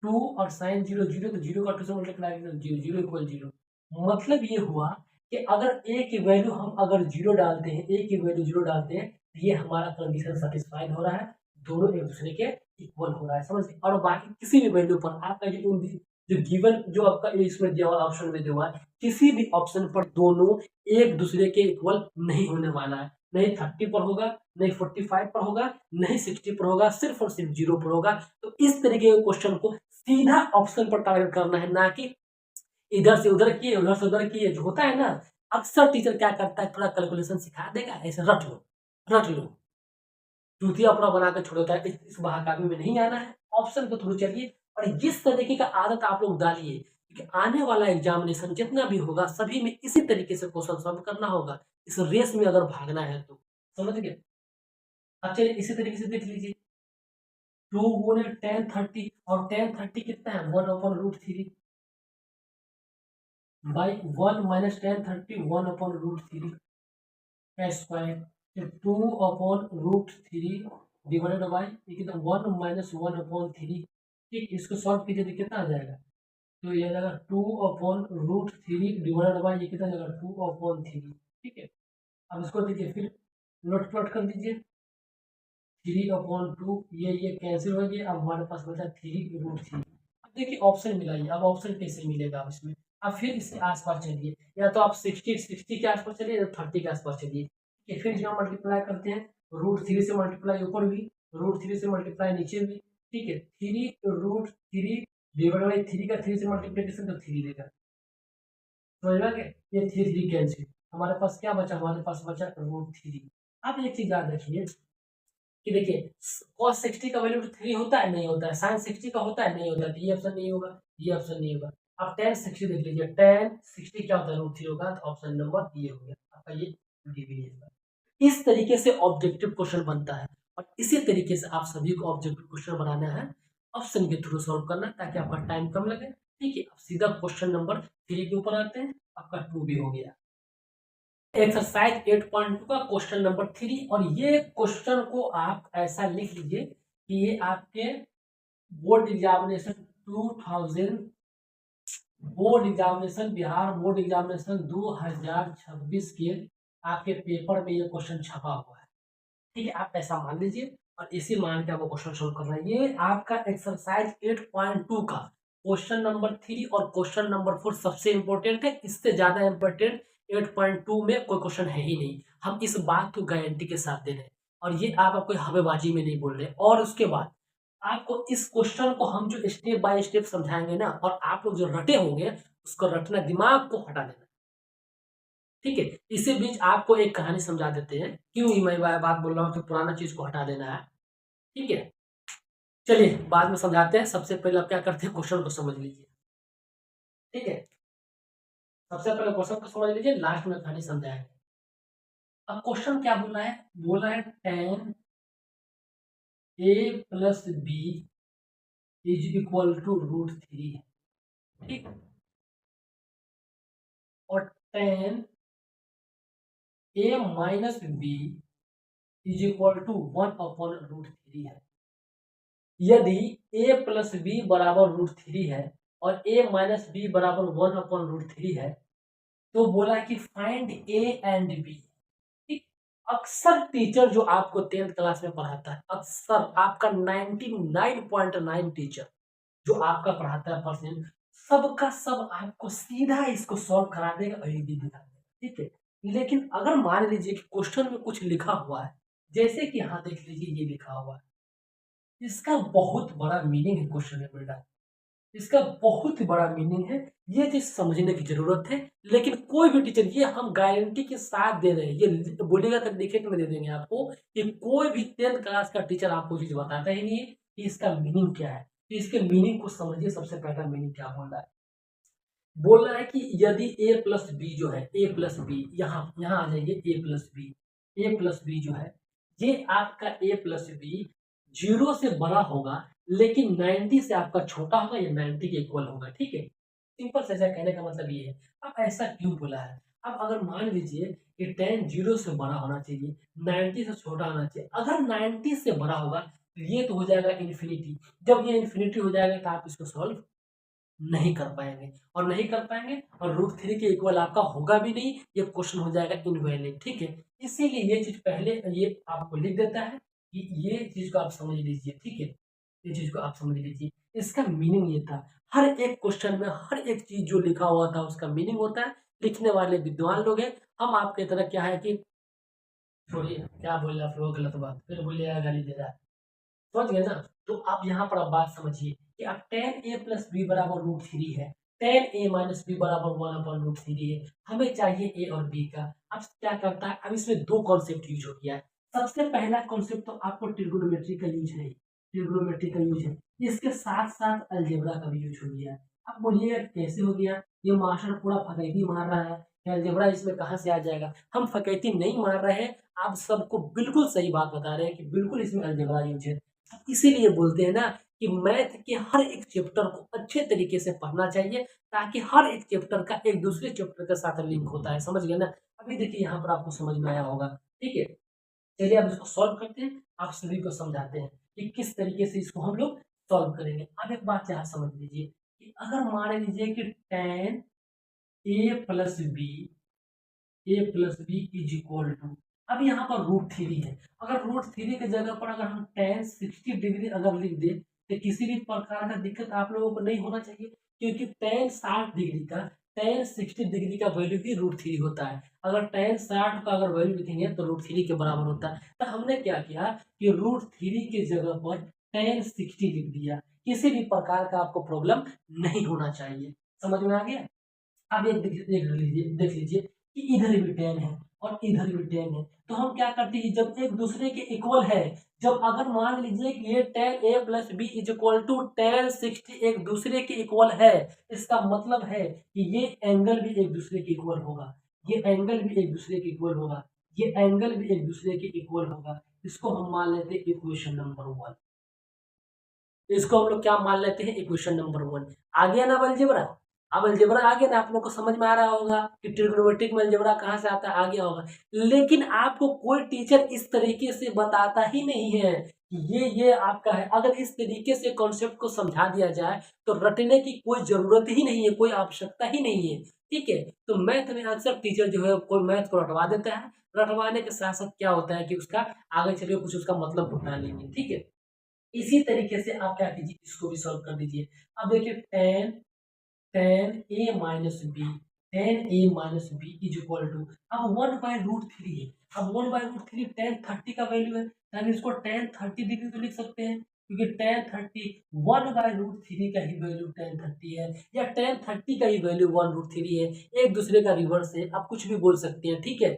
2 और साइन जीरो जीरो, तो जीरो का 2 से मल्टीप्लाई करें जीरो जीरो इक्वल जीरो। मतलब ये हुआ कि अगर ए की वैल्यू हम अगर जीरो डालते हैं, ए की वैल्यू जीरो डालते हैं, तो ये हमारा कंडीशन सेटिस्फाइड हो रहा है, दोनों एक दूसरे के इक्वल हो रहा है, समझ गए। और बाकी किसी भी वैल्यू पर आपका जो गिवन जो आपका इसमें दिया हुआ ऑप्शन में दिया हुआ है, किसी भी ऑप्शन पर दोनों एक दूसरे के इक्वल नहीं होने वाला है। नहीं 30 पर होगा, नहीं 45 पर होगा, नहीं 60 पर होगा, सिर्फ और सिर्फ जीरो पर होगा। तो इस तरीके के क्वेश्चन को सीधा ऑप्शन पर टारगेट करना है, ना कि इधर से उधर किए उधर से उधर किए। जो होता है ना, अक्सर टीचर क्या करता है, थोड़ा कैलकुलेशन सिखा देगा, ऐसे रट लो, चूतिया अपना बना के छोड़ देता है। इस बहाकावी में नहीं आना है, ऑप्शन को थ्रू चलिए। और जिस तरीके का आदत आप लोग डालिए कि आने वाला एग्जामिनेशन जितना भी होगा, सभी में इसी तरीके से क्वेश्चन सॉल्व करना होगा, इस रेस में अगर भागना है तो, समझ गए। अब चलिए इसी तरीके से देख लीजिए, 2 × 10 30, और 10 30 कितना है, 1/√3 बाई 1 - 10 30 1/√3 का स्क्वायर, तो 2/√3 डिवाइडेड बाई कितना 1 - 1/3, ठीक। इसको सॉल्व कीजिए तो कितना आ जाएगा, तो ये जाएगा 2/√3 डिवाइडेड बाई ये कितना जाएगा 2/3, ठीक है। अब इसको देखिए फिर नोट प्लॉट कर दीजिए, 3/2 ये कैंसिल हो गया। अब हमारे पास बचा 3√3। अब देखिए ऑप्शन मिलाइए, अब ऑप्शन कैसे मिलेगा अब इसमें। अब फिर इसके आसपास चलिए, या तो आप 60 के आसपास चलिए या 30 के आसपास चलिए, ठीक है। फिर जो मल्टीप्लाई करते हैं, √3 से मल्टीप्लाई ऊपर भी, √3 से मल्टीप्लाई नीचे भी, ठीक है। 3√3 डिवाइड बाई 3 का 3 से मल्टीप्लीकेशन तो 3 देगा, समझ में आ गया। ये 3 कैंसिल, हमारे पास क्या बचा, हमारे पास बचा √3। अब एक चीज याद रखिए कि देखिए cos 60 का वैल्यू 3 होता है, नहीं होता है, sin 60 का होता है, नहीं होता है, तो ये ऑप्शन नहीं होगा, ये ऑप्शन नहीं होगा। अब tan 60 देख लीजिए, tan 60 क्या होता है, √3 होगा, तो ऑप्शन नंबर ये हो गया आपका, ये डी भी है। इस तरीके से ऑब्जेक्टिव क्वेश्चन बनता है, और इसी तरीके से आप सभी को ऑब्जेक्टिव क्वेश्चन बनाना है, ऑप्शन के थ्रू सॉल्व करना है, ताकि आपका टाइम कम लगे, ठीक है। अब सीधा क्वेश्चन नंबर 3 के ऊपर आते हैं, आपका 2 भी हो गया। एक्सरसाइज 8.2 का क्वेश्चन नंबर 3, और ये क्वेश्चन को आप ऐसा लिख लीजिए कि ये आपके board examination 2000 Bihar board examination 2026 के आपके पेपर में ये क्वेश्चन छपा हुआ है, ठीक है। आप ऐसा मान लीजिए, और इसी मान के आपको क्वेश्चन सोल्व करना है। ये आपका एक्सरसाइज 8.2 का क्वेश्चन नंबर 3 और क्वेश्चन नंबर 4 सबसे इंपॉर्टेंट है। इससे ज्यादा इंपॉर्टेंट 8.2 में कोई क्वेश्चन है ही नहीं, हम इस बात को गारंटी के साथ दे रहे हैं, और ये आप कोई हवेबाजी में नहीं बोल रहे। और उसके बाद आपको इस क्वेश्चन को हम जो स्टेप बाय स्टेप समझाएंगे ना, और आप लोग जो रटे होंगे उसको रटना, दिमाग को हटा देना, ठीक है। इसी बीच आपको एक कहानी समझा देते हैं, क्यों ही मैं बात बोल रहा हूँ कि पुराना चीज को हटा देना है, ठीक है। चलिए बाद में समझाते हैं, सबसे पहले आप क्या करते हैं, क्वेश्चन को समझ लीजिए, ठीक है। सबसे पहले क्वेश्चन को समझ लीजिए, लास्ट में कहानी समझाएंगे। अब क्वेश्चन क्या बोला है tan a + b is equal to √3, ठीक। और tan a - b is equal to 1/√3 है। यदि a + b बराबर √3 है और a - b बराबर 1/√3 है, तो बोला कि फाइंड a एंड b, ठीक। अक्सर टीचर जो आपको 10th क्लास में पढ़ाता है, अक्सर आपका 99.9 टीचर जो आपका पढ़ाता है परसेंट, सबका सब आपको सीधा इसको सॉल्व करा देगा और easy दिखा देगा, ठीक है। लेकिन अगर मान लीजिए कि क्वेश्चन में कुछ लिखा हुआ है, जैसे कि यहाँ देख लीजिए ये लिखा हुआ है, इसका बहुत बड़ा मीनिंग है क्वेश्चन में बेटा, इसका बहुत बड़ा मीनिंग है, ये चीज समझने की जरूरत है। लेकिन कोई भी टीचर, ये हम गारंटी के साथ दे रहे हैं, ये बोलेगा तो लिखित में दे देंगे आपको, कि कोई भी 10th क्लास का टीचर आपको चीज बताता ही नहीं है कि इसका मीनिंग क्या है। तो इसके मीनिंग को समझिए, सबसे पहला मीनिंग क्या बोल रहा है कि यदि a + b जो है, a + b, यहाँ आ जाइए, a + b, A plus B जो है, ये आपका ए प्लस बी 0 से बड़ा होगा, लेकिन 90 से आपका छोटा होगा या 90 के इक्वल होगा, ठीक है। सिंपल से ऐसा कहने का मतलब ये है। अब ऐसा क्यों बोला है? अब अगर मान लीजिए कि tan 0 से बड़ा होना चाहिए, 90 से छोटा होना चाहिए। अगर 90 से बड़ा होगा, तो ये तो हो जाएगा इन्फिनिटी। जब ये इन्फिनिटी हो जाएगा तो आप इसको सॉल्व नहीं कर पाएँगे, और नहीं कर पाएँगे और √3 के इक्वल आपका होगा भी नहीं, ये क्वेश्चन हो जाएगा इनवैलिड, ठीक है? इसीलिए ये चीज़ पहले ये आपको लिख देता है कि ये चीज़ को आप समझ लीजिए, ठीक है? ये चीज़ को आप समझ लीजिए। इसका मीनिंग ये था, हर एक क्वेश्चन में हर एक चीज़ जो लिखा हुआ था उसका मीनिंग होता है, लिखने वाले विद्वान लोग हैं। हम आपकी तरह क्या है कि छोड़िए, क्या बोल रहा है फिर वो गलत बात, फिर बोलिएगा गाली दे रहा है। समझ गए ना? तो आप यहाँ पर आप बात समझिए कि अब tan a प्लस बी बराबर √3 है, tan a माइनस बी बराबर 1/√3 है। हमें चाहिए a और b का। अब क्या करता है, अब इसमें दो कॉन्सेप्ट यूज हो गया है। सबसे पहला कॉन्सेप्ट तो आपको ट्रिग्नोमेट्री का यूज है, ट्रिग्नोमेट्री का यूज है। इसके साथ साथ अलजेब्रा का भी यूज हो गया है। अब बोलिए कैसे हो गया? ये मास्टर पूरा फकैती मार रहा है कि अलजेब्रा इसमें कहाँ से आ जाएगा? हम फकैती नहीं मार रहे हैं, आप सबको बिल्कुल सही बात बता रहे हैं कि बिल्कुल इसमें अलजेब्रा यूज है। इसीलिए बोलते हैं ना कि मैथ के हर एक चैप्टर को अच्छे तरीके से पढ़ना चाहिए, ताकि हर एक चैप्टर का एक दूसरे चैप्टर के साथ लिंक होता है। समझ गए ना? अभी देखिए यहाँ पर आपको समझ में आया होगा, ठीक है। चलिए अब इसको सॉल्व करते हैं, आप सभी को समझाते हैं कि किस तरीके से इसको हम लोग सॉल्व करेंगे। अब एक बात यहाँ समझ लीजिए कि अगर मान लीजिए कि tan a plus B, A plus B is equal to, अब यहाँ पर √3 है। अगर √3 की जगह पर अगर हम tan 60 डिग्री अगर लिख दें, तो किसी भी प्रकार का दिक्कत आप लोगों को नहीं होना चाहिए, क्योंकि tan 60 डिग्री का, tan 60 डिग्री का वैल्यू भी √3 होता है। अगर tan 60 का अगर वैल्यू लिखेंगे तो √3 के बराबर होता है। तो हमने क्या किया कि √3 की जगह पर tan 60 लिख दिया। किसी भी प्रकार का आपको प्रॉब्लम नहीं होना चाहिए। समझ में आ गया? अब एक देख लीजिए कि इधर भी tan है और इधर भी tan है, तो हम क्या करते हैं, जब एक दूसरे के इक्वल है, जब अगर मान लीजिए कि ये tan a plus B is equal to tan 60 एक दूसरे के इक्वल है, इसका मतलब है कि ये एंगल भी एक दूसरे के इक्वल होगा, ये एंगल भी एक दूसरे के इक्वल होगा, ये एंगल भी एक दूसरे के इक्वल होगा। इसको हम मान लेते हैं इक्वेशन नंबर 1। इसको हम लोग क्या मान लेते हैं, इक्वेशन नंबर 1। आ गया ना अलजेब्रा? अब अलजेब्रा आ गया ना, आप लोग को समझ में आ रहा होगा कि ट्रिग्नोमेट्रिक में अलजेब्रा कहाँ से आता है, आ गया होगा। लेकिन आपको कोई टीचर इस तरीके से बताता ही नहीं है कि ये आपका है। अगर इस तरीके से कॉन्सेप्ट को समझा दिया जाए तो रटने की कोई जरूरत ही नहीं है, कोई आवश्यकता ही नहीं है, ठीक है। तो मैथ में अक्सर टीचर जो है कोई मैथ को रटवा देता है, रटवाने के साथ साथ क्या होता है कि उसका आगे चलिए कुछ उसका मतलब होता नहीं है, ठीक है। इसी तरीके से आप क्या कीजिए, इसको भी सॉल्व कर दीजिए। अब देखिए tan a minus B, tan a minus B is equal to, अब 1/√3 है। अब 1/√3 tan 30 का वैल्यू है, तो हम इसको tan 30 डिग्री तो लिख सकते हैं, क्योंकि tan 30 1/√3 का ही वैल्यू tan 30 है, या tan 30 का ही वैल्यू 1/√3 है। एक दूसरे का रिवर्स है, आप कुछ भी बोल सकते हैं, ठीक है।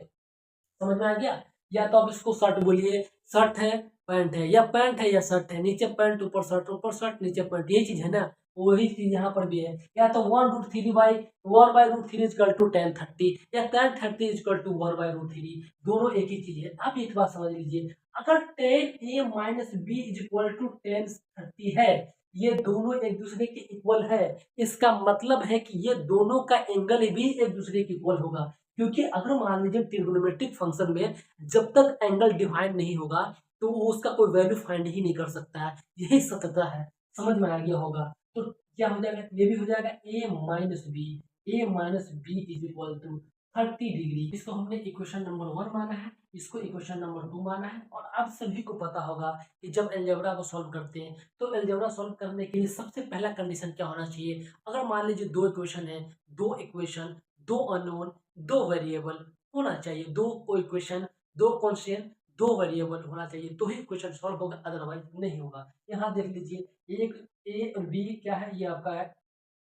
समझ में आ गया? या तो आप इसको शर्ट बोलिए, शर्ट है, पैंट है, या पैंट है या शर्ट है, नीचे पैंट ऊपर शर्ट नीचे पैंट, यही चीज है ना। वही चीज यहाँ पर भी है। या तो 1/√3 इजकल टू tan 30, या tan 30 इजकल टू 1/√3, दोनों एक ही चीज है। आप एक बात समझ लीजिए, अगर tan a minus B is equal to tan 30 है, ये दोनों एक दूसरे के इक्वल है, इसका मतलब है कि ये दोनों का एंगल भी एक दूसरे के इक्वल होगा। क्योंकि अगर मान लीजिए ट्रिग्नोमेट्रिक फंक्शन में जब तक एंगल डिफाइन नहीं होगा, तो वो उसका कोई वैल्यू फाइंड ही नहीं कर सकता है। यही सत्यता है। समझ में आ गया होगा? तो क्या हो जाएगा, ये भी हो जाएगा a minus B is equal to 30 degree. इसको हमने इक्वेशन नंबर 1 माना है, इसको इक्वेशन नंबर 2 माना है। और आप सभी को पता होगा कि जब अलजेब्रा को सॉल्व करते हैं, तो अलजेब्रा सॉल्व करने के लिए सबसे पहला कंडीशन क्या होना चाहिए? अगर मान लीजिए दो इक्वेशन है, दो इक्वेशन, दो अननोन, दो वेरिएबल होना चाहिए, दो इक्वेशन, दो कॉन्स्टेंट, दो वेरिएबल होना चाहिए, तो ही क्वेश्चन सॉल्व होगा, अदरवाइज नहीं होगा। यहाँ देख लीजिए, एक ए और बी क्या है, ये आपका है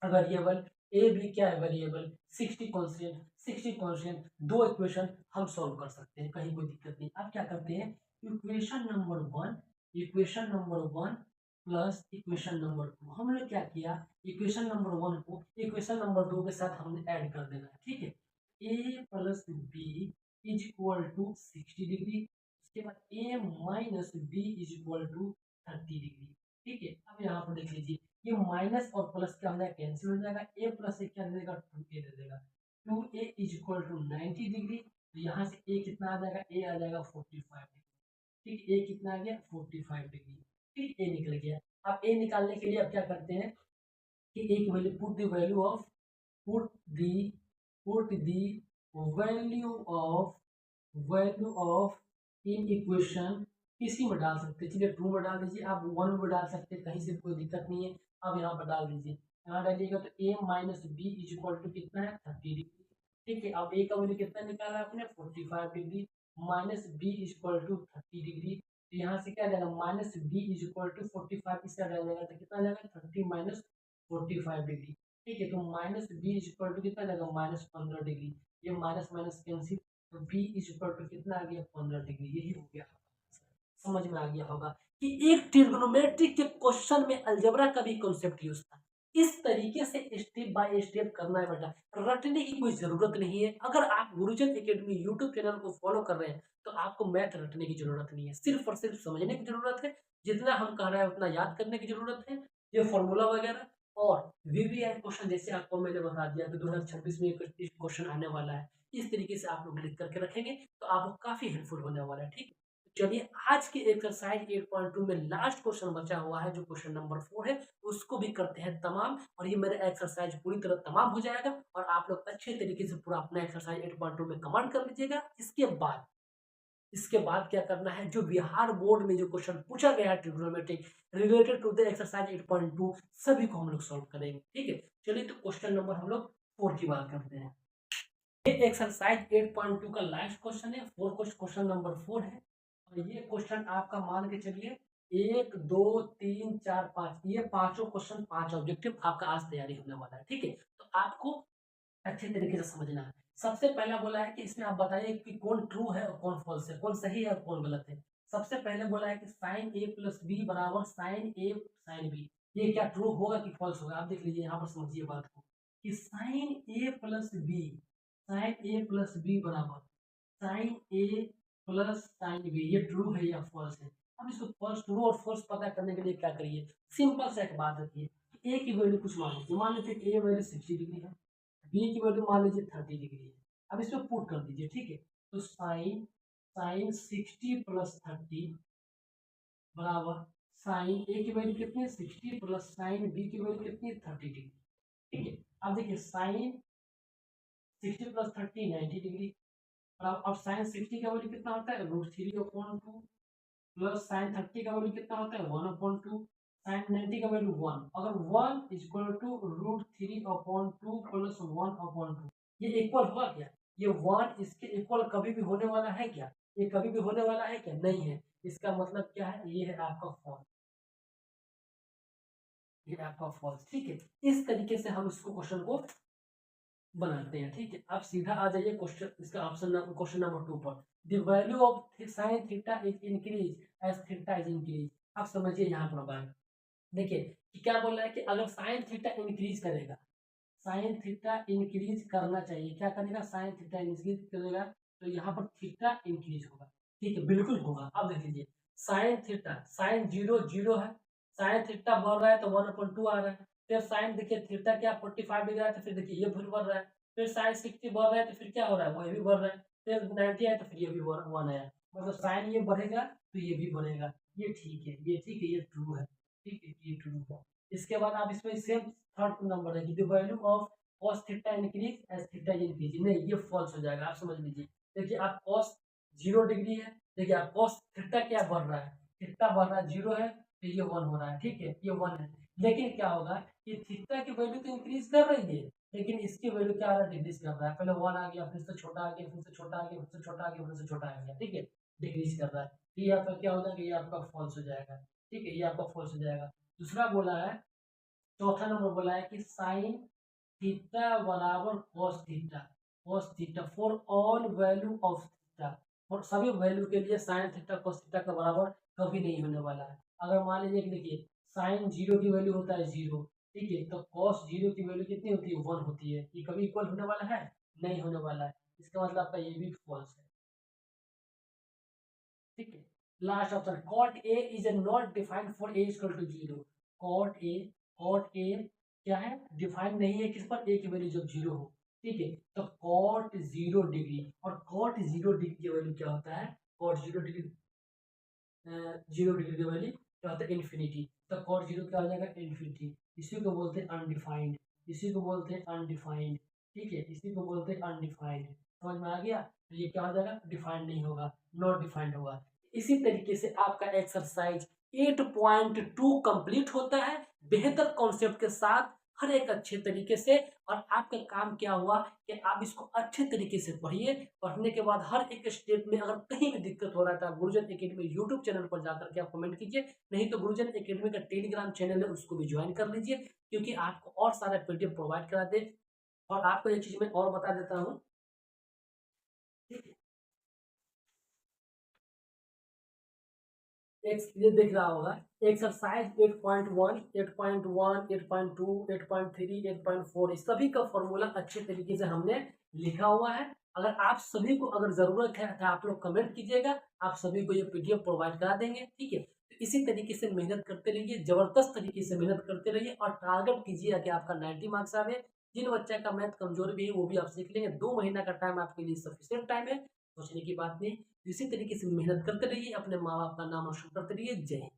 वेरिएबल, ए बी क्या है वेरिएबल, 60 कॉन्स्टेंट, दो इक्वेशन हम सॉल्व कर सकते हैं, कहीं कोई दिक्कत नहीं। अब क्या करते हैं, equation number 1 plus equation number 2, हमने क्या किया, इक्वेशन नंबर 1 को इक्वेशन नंबर 2 के साथ हमने ऐड कर देना है, ठीक है। A plus B is equal to 60 degree. उसके बाद a minus B is equal to 30 degree. ठीक है, अब यहाँ पर देख लीजिए, ये माइनस और प्लस क्या हो जाएगा, कैंसिल हो जाएगा। a प्लस ए क्या दे देगा, 2a दे देगा। 2a is equal to 90 degree. तो यहाँ से a कितना आ जाएगा, a आ जाएगा 45 डिग्री। ठीक, a कितना आ गया, 45 डिग्री। ठीक, a निकल गया। अब a निकालने के लिए अब क्या करते हैं कि एक value, put the value of, put the value of in equation, किसी में डाल सकते हैं। चलिए 2 में डाल दीजिए, आप 1 में भी डाल सकते हैं, कहीं से कोई दिक्कत नहीं है। अब यहाँ पर डाल दीजिए, यहाँ डालिएगा तो a minus B is equal to कितना है, 30 डिग्री। ठीक है, अब a का वैल्यू कितना निकाला आपने, 45 degree, minus B is equal to 30 degree. तो यहाँ से क्या जाएगा, minus B is equal to 45, इसका डाल जाएगा तो कितना जाएगा, 30 माइनस 45 डिग्री। ठीक है, तो minus B is equal to कितना जाएगा, माइनस 15 डिग्री। ये माइनस माइनस कैंसिल, तो b इज इक्वल टू कितना आ गया, 15 डिग्री। यही हो गया, समझ में आ गया होगा कि एक ट्रिग्नोमेट्रिक के क्वेश्चन में अलजेब्रा का भी कॉन्सेप्ट यूज था। इस तरीके से स्टेप बाय स्टेप करना है बेटा, रटने की कोई जरूरत नहीं है। अगर आप गुरुजन एकेडमी यूट्यूब चैनल को फॉलो कर रहे हैं तो आपको मैथ रटने की जरूरत नहीं है, सिर्फ और सिर्फ समझने की जरूरत है। जितना हम कह रहे हैं उतना याद करने की जरूरत है, ये फॉर्मूला वगैरह। और वीवीआई क्वेश्चन जैसे आपको मैंने बता दिया कि 2026 में एक क्वेश्चन आने वाला है, इस तरीके से आप लोग लिख करके रखेंगे तो आपको काफी हेल्पफुल होने वाला है। ठीक है, चलिए आज के एक्सरसाइज 8.2 में लास्ट क्वेश्चन बचा हुआ है, जो क्वेश्चन नंबर 4 है, उसको भी करते हैं तमाम। और ये मेरा एक्सरसाइज पूरी तरह तमाम हो जाएगा और आप लोग अच्छे तरीके से पूरा अपना एक्सरसाइज 8.2 में कमांड कर लीजिएगा। इसके बाद क्या करना है, जो बिहार बोर्ड में जो क्वेश्चन पूछा गया है trigonometric related to the exercise 8.2, सभी को हम लोग सॉल्व करेंगे। ठीक है, चलिए तो क्वेश्चन नंबर हम लोग 4 की बात करते हैं। ये एक्सरसाइज 8.2 का लास्ट क्वेश्चन है, क्वेश्चन नंबर 4 है। और ये क्वेश्चन आपका मान के चलिए 1 2 3 4 5, ये पांचों क्वेश्चन 5 ऑब्जेक्टिव आपका आज तैयारी होने वाला है। ठीक है, तो आपको अच्छे तरीके से समझना है। सबसे पहला बोला है कि इसमें आप बताइए कि कौन ट्रू है और कौन फॉल्स है, कौन सही है और कौन गलत है। सबसे पहले बोला है कि साइन ए प्लस बी बराबर साइन ए साइन बी, ये क्या ट्रू होगा कि फॉल्स होगा। आप देख लीजिए, यहाँ पर समझिए बात को कि साइन ए प्लस बी, साइन ए प्लस बी बराबर साइन ए प्लस साइन बी, ये ट्रू है या फॉल्स है। अब इसको फॉल्स, ट्रू और फॉल्स पता करने के लिए क्या करिए, सिंपल सा एक बात रखिए कि ए की वैल्यू कुछ मान लीजिए, मान लीजिए ए वैल्यू 60 डिग्री है, बी की वैल्यू मान लीजिए 30 डिग्री है। अब इसको पुट कर दीजिए। ठीक है, तो साइन साइन 60 प्लस 30 बराबर साइन ए की वैल्यू कितनी है, 60 प्लस साइन बी की वैल्यू कितनी है, 30 डिग्री। ठीक है, अब देखिए साइन 60 प्लस 30 90 डिग्री। अब साइन 60 का वैल्यू कितना होता है, √3/2 प्लस साइन 30 का वैल्यू कितना होता है, 1/2। साइन 90 का वैल्यू 1, अगर 1 इज इक्वल टू √3/2 प्लस 1/2, ये इक्वल हुआ क्या, ये 1 इसके इक्वल कभी भी होने वाला है क्या, ये कभी भी होने वाला है क्या, नहीं है। इसका मतलब क्या है, ये है आपका फॉल्स, ये आपका फॉल्स। ठीक है, इस तरीके से हम इसको क्वेश्चन को बनाते हैं। ठीक है, आप सीधा आ जाइए क्वेश्चन, इसका ऑप्शन क्वेश्चन नंबर 2 पर। The value of sine theta is increase as theta is increase. आप समझिए यहाँ पर बात, देखिए कि क्या बोल रहा है कि अगर साइन थीटा इंक्रीज करेगा, साइन थीटा इंक्रीज करना चाहिए, क्या करेगा, साइन थीटा इंक्रीज करेगा तो यहाँ पर थीटा इंक्रीज होगा। ठीक है, बिल्कुल होगा। अब देख लीजिए साइन थीटा, साइन 0 0 है, साइन थीटा बढ़ रहा है तो 1/2 आ रहा है। फिर साइन देखिए थीटा क्या 45 डिग्री है, तो फिर देखिए ये फिर बढ़ रहा है। फिर साइन 60 बढ़ रहा है तो फिर क्या हो रहा है, वो भी बढ़ रहा है। फिर 90 है तो फिर ये भी 1 आया, मतलब साइन ये बढ़ेगा तो ये भी बढ़ेगा। ये ठीक है, ये ठीक है, ये ट्रू है। ठीक है, ये ट्रू है। इसके बाद आप इसमें सेम थर्ड नंबर है कि the value of cos theta increase as theta increase, नहीं ये फॉल्स हो जाएगा। आप समझ लीजिए, देखिए आप cos 0 डिग्री है, देखिए आप cos थीटा क्या बढ़ रहा है, थीटा बढ़ रहा है 0 है तो ये 1 हो रहा है। ठीक है, ये 1 है, लेकिन क्या होगा, ये थीटा की वैल्यू तो इंक्रीज कर रही है, लेकिन इसकी वैल्यू क्या आ रहा है, डिक्रीज कर रहा है। पहले 1 आ गया, फिर से छोटा आ गया, फिर से छोटा आ गया, फिर से छोटा आ गया, फिर से छोटा आ गया। ठीक है, डिक्रीज कर रहा है, ये आपका क्या हो जाएगा, ये आपका फॉल्स हो जाएगा। ठीक है, ये आपका फॉल्स हो जाएगा। दूसरा बोला है, चौथा नंबर बोला है कि साइन थीटा बराबर cos theta for all value of theta, और सभी वैल्यू के लिए साइन थीटा cos थीटा का बराबर कभी नहीं होने वाला है। अगर मान लीजिए कि देखिए साइन 0 की वैल्यू होता है 0, ठीक है, तो cos 0 की वैल्यू कितनी होती है, 1 होती है। ये कभी इक्वल होने वाला है, नहीं होने वाला है। इसका मतलब आपका ये भी फॉल्स है। Last option cot A is not defined for A equal to 0। Cot A क्या है, डिफाइंड नहीं है किस पर, ए की वैल्यू जब 0 हो। ठीक है, तो कॉट 0 डिग्री, और कॉट 0 डिग्री की वैल्यू क्या होता है, कॉट 0 डिग्री 0 डिग्री की वैल्यू क्या होता है, इन्फिनिटी। तो कॉट 0 क्या हो जाएगा, इन्फिनिटी। इसी को बोलते हैं अनडिफाइंड, इसी को बोलते हैं अनडिफाइंड। ठीक है, इसी को बोलते हैं अनडिफाइंड। समझ में आ गया, तो ये क्या हो जाएगा, डिफाइंड नहीं होगा, नॉट डिफाइंड होगा। इसी तरीके से आपका एक्सरसाइज 8.2 कंप्लीट होता है बेहतर कॉन्सेप्ट के साथ, हर एक अच्छे तरीके से। और आपका काम क्या हुआ कि आप इसको अच्छे तरीके से पढ़िए। पढ़ने के बाद हर एक स्टेप में अगर कहीं भी दिक्कत हो रहा था, गुरुजन एकेडमी यूट्यूब चैनल पर जाकर के आप कमेंट कीजिए, नहीं तो गुरुजन एकेडमी का टेलीग्राम चैनल है उसको भी ज्वाइन कर लीजिए, क्योंकि आपको और सारा पीडीएफ प्रोवाइड करा दे। और आपको एक चीज मैं और बता देता हूँ, ये दिख रहा होगा एक्सरसाइज 8.1, 8.1, 8.2, 8.3, 8.4, इस सभी का फॉर्मूला अच्छे तरीके से हमने लिखा हुआ है। अगर आप सभी को अगर जरूरत है तो आप लोग कमेंट कीजिएगा, आप सभी को ये पीडीएफ प्रोवाइड करा देंगे। ठीक है, तो इसी तरीके से मेहनत करते रहिए, जबरदस्त तरीके से मेहनत करते रहिए, और टारगेट कीजिए कि आपका 90 मार्क्स आवे। जिन बच्चा का मैथ कमजोर भी है वो भी आप सीख लेंगे, 2 महीना का टाइम आपके लिए सफिशियंट टाइम है, सोचने की बात नहीं। इसी तरीके से मेहनत करते रहिए, अपने माँ बाप का नाम रोशन करते रहिए। जय हिंद।